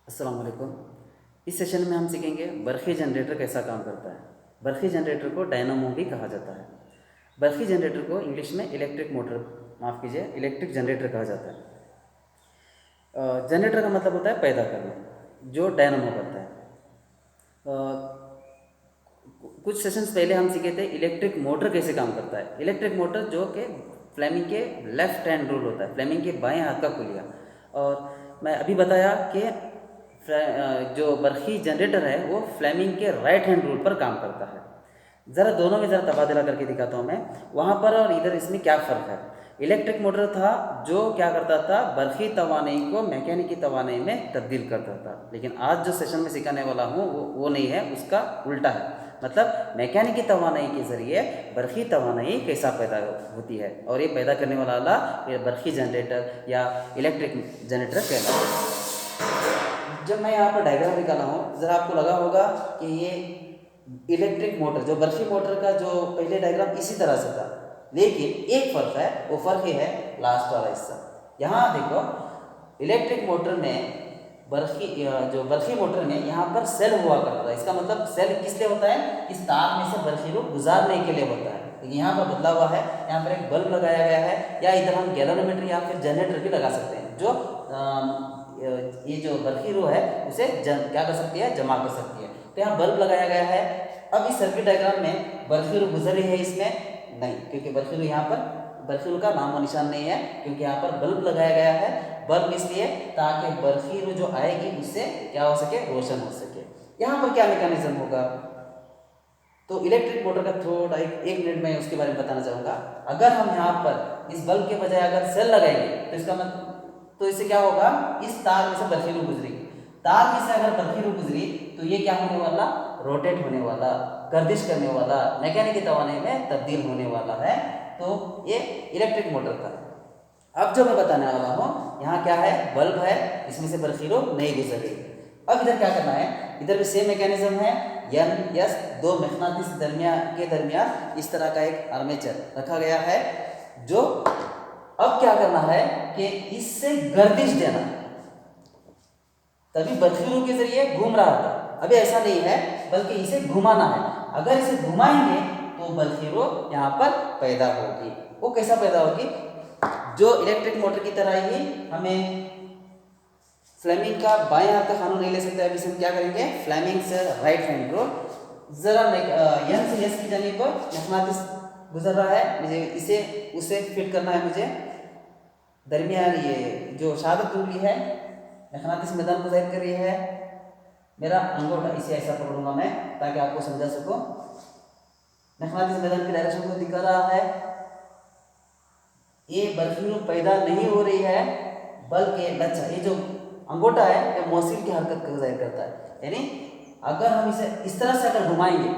अस्सलाम वालेकुम। इस सेशन में हम सीखेंगे बरक़ी जनरेटर कैसा काम करता है। बरक़ी जनरेटर को डायनामो भी कहा जाता है। बरक़ी जनरेटर को इंग्लिश में इलेक्ट्रिक मोटर माफ़ कीजिए इलेक्ट्रिक जनरेटर कहा जाता है। जनरेटर का मतलब होता है पैदा करना, जो डायनामो करता है। कुछ सेशंस पहले हम सीखे थे इलेक्ट्रिक मोटर कैसे काम करता है। इलेक्ट्रिक मोटर जो कि फ्लेमिंग के लेफ्ट हैंड रूल होता है, फ्लेमिंग के बाएं हाथ का कुलिया। और मैं अभी बताया कि जो बरक़ी जनरेटर है वो फ्लेमिंग के राइट हैंड रूल पर काम करता है। ज़रा दोनों में ज़रा तबादला करके दिखाता हूँ मैं, वहाँ पर और इधर इसमें क्या फ़र्क है। इलेक्ट्रिक मोटर था जो क्या करता था, बरक़ी तवानाई को मैकेनिकी तवानाई में तब्दील करता था। लेकिन आज जो सेशन में सिखाने वाला हूँ वो नहीं है, उसका उल्टा है। मतलब मैकेनिकी तवानाई के ज़रिए बरक़ी तवानाई कैसा पैदा होती है, और ये पैदा करने वाला ये बरक़ी जनरेटर या इलेक्ट्रिक जनरेटर कहलाता है। जब मैं यहाँ पर डायग्राम निकाला हूँ, ज़रा आपको लगा होगा कि ये इलेक्ट्रिक मोटर जो बरक़ी मोटर का जो पहले डायग्राम इसी तरह से था, लेकिन एक फ़र्क है, वो फ़र्क ये है लास्ट वाला हिस्सा। यहाँ देखो इलेक्ट्रिक मोटर में जो बरक़ी मोटर में यहाँ पर सेल हुआ करता था। इसका मतलब सेल किस लिए होता है, इस तार में से बरक़ी को गुजारने के लिए होता है। लेकिन यहाँ पर बदला हुआ है, यहाँ पर एक बल्ब लगाया गया है, या इधर हम गैल्वेनोमीटर या फिर जनरेटर भी लगा सकते हैं, जो ये जो बरक़ी रो है उसे क्या कर सकती है, जमा कर सकती है। तो यहाँ बल्ब लगाया गया है। अब इस सर्किट डायग्राम में बरक़ी रो गुजर रही है, इसमें नहीं, क्योंकि बरक़ी रो यहाँ पर बरक़ी का नामो निशान नहीं है, क्योंकि यहाँ पर बल्ब लगाया गया है। बल्ब इसलिए ताकि बरक़ी जो आएगी उससे क्या हो सके, रोशन हो सके। यहाँ पर क्या मैकेनिज्म होगा, तो इलेक्ट्रिक मोटर का थोड़ा एक मिनट में उसके बारे में बताना चाहूँगा। अगर हम यहाँ पर इस बल्ब के बजाय अगर सेल लगाएंगे तो इसका मतलब, तो इससे क्या होगा, इस तार में से बरक़ी गुजरेगी। तार में से अगर बरक़ी गुजरी तो ये क्या होने वाला, रोटेट होने वाला, गर्दिश करने वाला, मैकेनिकी तवानाई में तब्दील होने वाला है। तो ये इलेक्ट्रिक मोटर था। अब जो मैं बताने वाला हूँ, यहाँ क्या है, बल्ब है, इसमें से बरक़ी नहीं गुजर रही। अब इधर क्या करना है, इधर भी सेम मैकेनिज्म है। एन एस दो मैग्नेटिस के दरमियान इस तरह का एक आर्मेचर रखा गया है, जो अब क्या करना है कि इससे गर्दिश देना। तभी बरक़ी के जरिए घूम रहा था, अभी ऐसा नहीं है, बल्कि इसे घुमाना है। अगर इसे घुमाएंगे तो बरक़ी यहाँ पर पैदा होगी। वो कैसा पैदा होगी, जो इलेक्ट्रिक मोटर की तरह ही हमें फ्लेमिंग का बाएं हाथ का कानून नहीं ले सकते। अभी हम क्या करेंगे, फ्लेमिंग से राइट हैंड रूल। जरा एन से एस की जानिब पर मैग्नेटिस गुजर रहा है, मुझे इसे उसे फिट करना है। मुझे दरमियान ये जो शहादत उंगली है मैग्नेटिस मैदान को जाहिर कर रही है, मेरा अंगूठा इसे ऐसा पकड़ूंगा मैं ताकि आपको समझा सकूं। मैग्नेटिस मैदान की डायरेक्शन को दिखा रहा है। ये बरक़ी पैदा नहीं हो रही है, बल्कि लच्छा, ये जो अंगूठा है ये मौसिल की हरकत को जाहिर करता है। यानी अगर हम इसे इस तरह से अगर घुमाएंगे,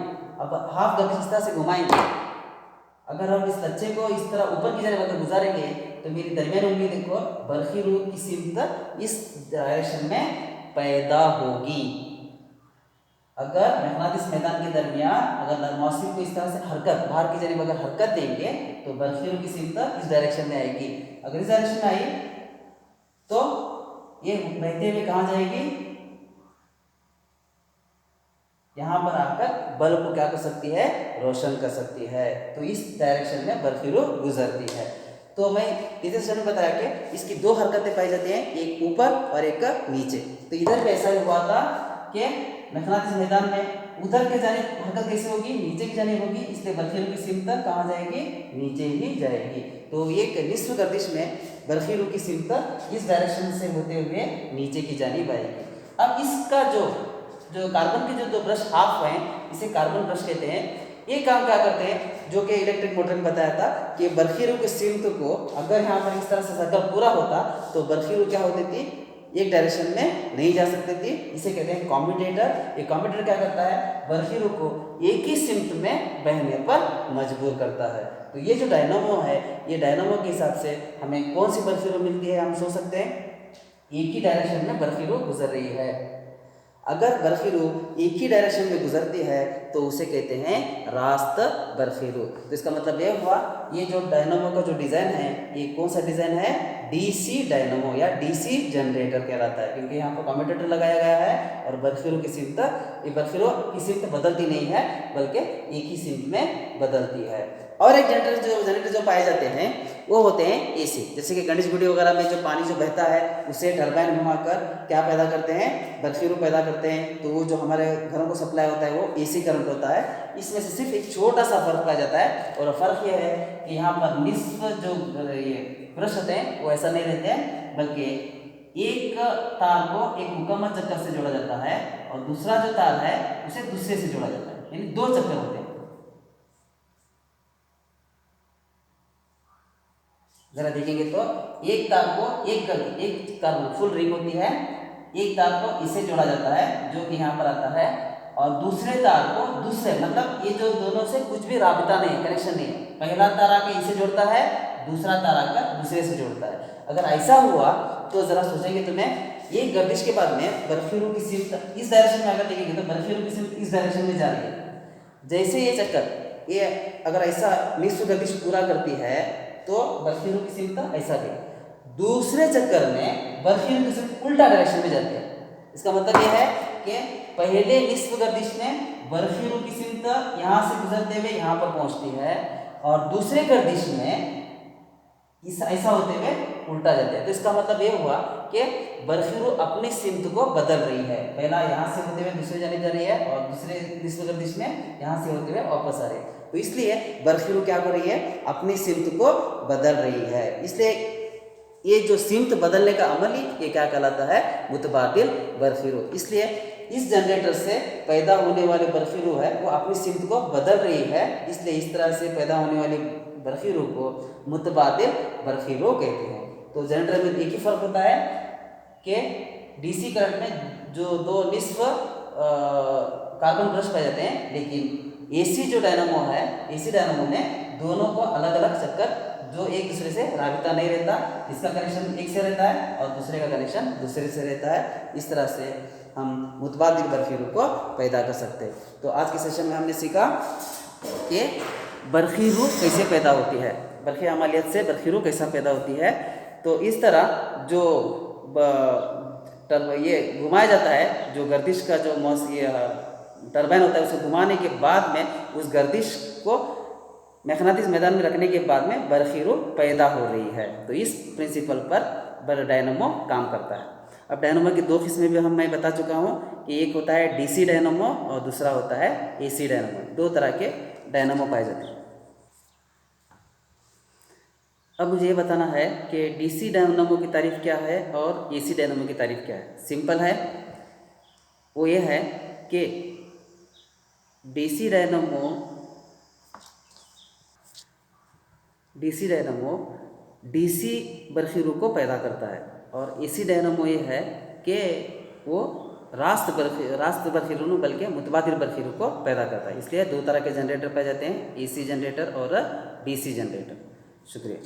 अब हाफ गर्दिश इस तरह से घुमाएंगे, अगर हम इस लच्छे को इस तरह ऊपर की जानिब अगर गुजारेंगे तो मेरी दरमियान उंगली देखो बरक़ी की सिमत इस डायरेक्शन में पैदा होगी। अगर मैग्नेटिस मैदान के दरमियान अगर मौसिल को इस तरह से हरकत बाहर की जानिब अगर हरकत देंगे तो बरक़ी की सिमत इस डायरेक्शन में आएगी। अगर इस डायरेक्शन में आई तो ये बहते हुए कहाँ जाएगी, यहाँ पर आकर बल्ब को क्या कर सकती है, रोशन कर सकती है। तो इस डायरेक्शन में बरक़ी गुजरती है। तो मैं इस सेशन में बताया कि इसकी दो हरकतें पाई जाती हैं, एक ऊपर और एक नीचे। तो इधर भी ऐसा हुआ था कि मैग्नेटिस मैदान में उधर के जानिब हरकत कैसे होगी, नीचे की जानिब होगी, इसलिए बरक़ी की सिमत कहाँ जाएगी, नीचे ही जाएगी। तो एक निस्फ गर्दिश में बरक़ी की सिमत इस डायरेक्शन से होते हुए नीचे की जानिब आएगी। अब इसका जो कार्बन के जो ब्रश हाफ हैं, इसे कार्बन ब्रश कहते हैं। ये काम क्या करते हैं, जो कि इलेक्ट्रिक मोटर में बताया था कि बरक़ी की सिमत को अगर यहाँ पर इस तरह से सर्कल पूरा होता तो बरक़ी क्या होती थी, एक डायरेक्शन में नहीं जा सकती थी। इसे कहते हैं कम्यूटेटर। ये कम्यूटेटर क्या करता है, बरक़ी को एक ही सिमत में बहने पर मजबूर करता है। तो ये जो डायनामो है, ये डायनामो के हिसाब से हमें कौन सी बरक़ी मिलती है, हम सोच सकते हैं एक ही डायरेक्शन में बरक़ी गुजर रही है। अगर बर्फीरू एक ही डायरेक्शन में गुजरती है तो उसे कहते हैं रास्त बर्फीरू। तो इसका मतलब ये हुआ, ये जो डायनामो का जो डिज़ाइन है ये कौन सा डिज़ाइन है, डीसी डायनामो या डीसी जनरेटर कहलाता है, क्योंकि यहाँ पर कम्यूटेटर लगाया गया है और बर्फीरू की सिमत, ये बर्फीरू की सिमत बदलती नहीं है बल्कि एक ही सिमत में बदलती है। और एक जनरेटर जो पाए जाते हैं वो होते हैं एसी। जैसे कि गणेश गुड़ी वगैरह में जो पानी जो बहता है उसे टरबाइन घुमाकर क्या पैदा करते हैं, बर्फीरू पैदा करते हैं। तो वो जो हमारे घरों को सप्लाई होता है वो एसी करंट होता है। इसमें से सिर्फ एक छोटा सा फर्क पाया जाता है, और फर्क ये है कि यहाँ पर निस्फ जो ये ब्रश होते हैं वो ऐसा नहीं रहते हैं, बल्कि एक तार को एक मुकम्मल चक्कर से जोड़ा जाता है और दूसरा जो तार है उसे दूसरे से जोड़ा जाता है, यानी दो चक्कर होते हैं। जरा देखेंगे तो एक तार को एक तार फुल रिंग होती है, एक तार को इसे जोड़ा जाता है जो कि यहाँ पर आता है, और दूसरे तार को दूसरे, मतलब ये जो दोनों से कुछ भी राबिता नहीं है, कनेक्शन नहीं है। पहला तार आकर इसे जोड़ता है, दूसरा तार आकर दूसरे से जोड़ता है। अगर ऐसा हुआ तो जरा सोचेंगे तो मैं ये गर्दिश के बाद में बर्फीरू की सिमत इस डायरेक्शन में अगर देखेंगे तो बर्फीरू की सिमत इस डायरेक्शन में जा रही है। जैसे ये चक्कर ये अगर ऐसा निस्फ गर्दिश पूरा करती है तो बर्फीरू की सिमत ऐसा गई, दूसरे चक्कर में बर्फीरू की सिमत उल्टा डायरेक्शन में जाती है। इसका मतलब यह है कि पहले निस्फ गर्दिश में बर्फीरू की सिमत यहाँ से गुजरते हुए यहाँ पर पहुँचती है और दूसरे गर्दिश में ऐसा होते हुए उल्टा जाते हैं। तो इसका मतलब ये हुआ कि बर्फीरू अपनी सिमत को बदल रही है, पहला यहाँ से होते हुए दूसरे जाने जा रही है और दूसरे निस्फ गर्दिश में यहाँ से होते हुए वापस आ रही है। तो इसलिए बर्फीरू क्या कर रही है, अपनी सिमत को बदल रही है। इसलिए ये जो सिमत बदलने का अमल ही ये क्या कहलाता है, मुतबादिल बर्फीरू। इसलिए इस जनरेटर से पैदा होने वाले बर्फीरू है वो अपनी सिमत को बदल रही है, इसलिए इस तरह से पैदा होने वाली बर्फीरू को मुतबादिल बर्फीरू कहते हैं। तो जनरेटर में एक ही फर्क होता है कि डीसी करंट में जो दो निस्फ कार्बन ब्रश पाए जाते हैं, लेकिन एसी जो डायनामो है, एसी डायनामो में दोनों को अलग अलग चक्कर जो एक दूसरे से राबिता नहीं रहता, इसका कनेक्शन एक से रहता है और दूसरे का कनेक्शन दूसरे से रहता है। इस तरह से हम मुतबादिल बर्फीरू को पैदा कर सकते हैं। तो आज के सेशन में हमने सीखा कि बर्फीरू कैसे पैदा होती है, बर्फी अमलियत से बर्फीरू कैसा पैदा होती है। तो इस तरह जो ये घुमाया जाता है, जो गर्दिश का जो ये टरबाइन होता है उसे घुमाने के बाद में उस गर्दिश को मैग्नेटिक मैदान में रखने के बाद में बर्फीरू पैदा हो रही है। तो इस प्रिंसिपल पर डायनामो काम करता है। अब डायनामो की दो किस्में भी मैं बता चुका हूँ कि एक होता है डीसी डायनामो और दूसरा होता है एसी डायनामो। दो तरह के डायनामो पाए जाते हैं। अब मुझे ये बताना है कि डीसी डायनामो की तारीफ क्या है और एसी डायनामो की तारीफ क्या है। सिंपल है, वो ये है कि डीसी डायनामो डीसी बर्फीरू को पैदा करता है और एसी डायनामो ये है कि वो रास्त बर्फीरू बल्कि मुतबादिल बर्फीरू को पैदा करता है। इसलिए दो तरह के जनरेटर पाए जाते हैं, एसी जनरेटर और डीसी जनरेटर। शुक्रिया।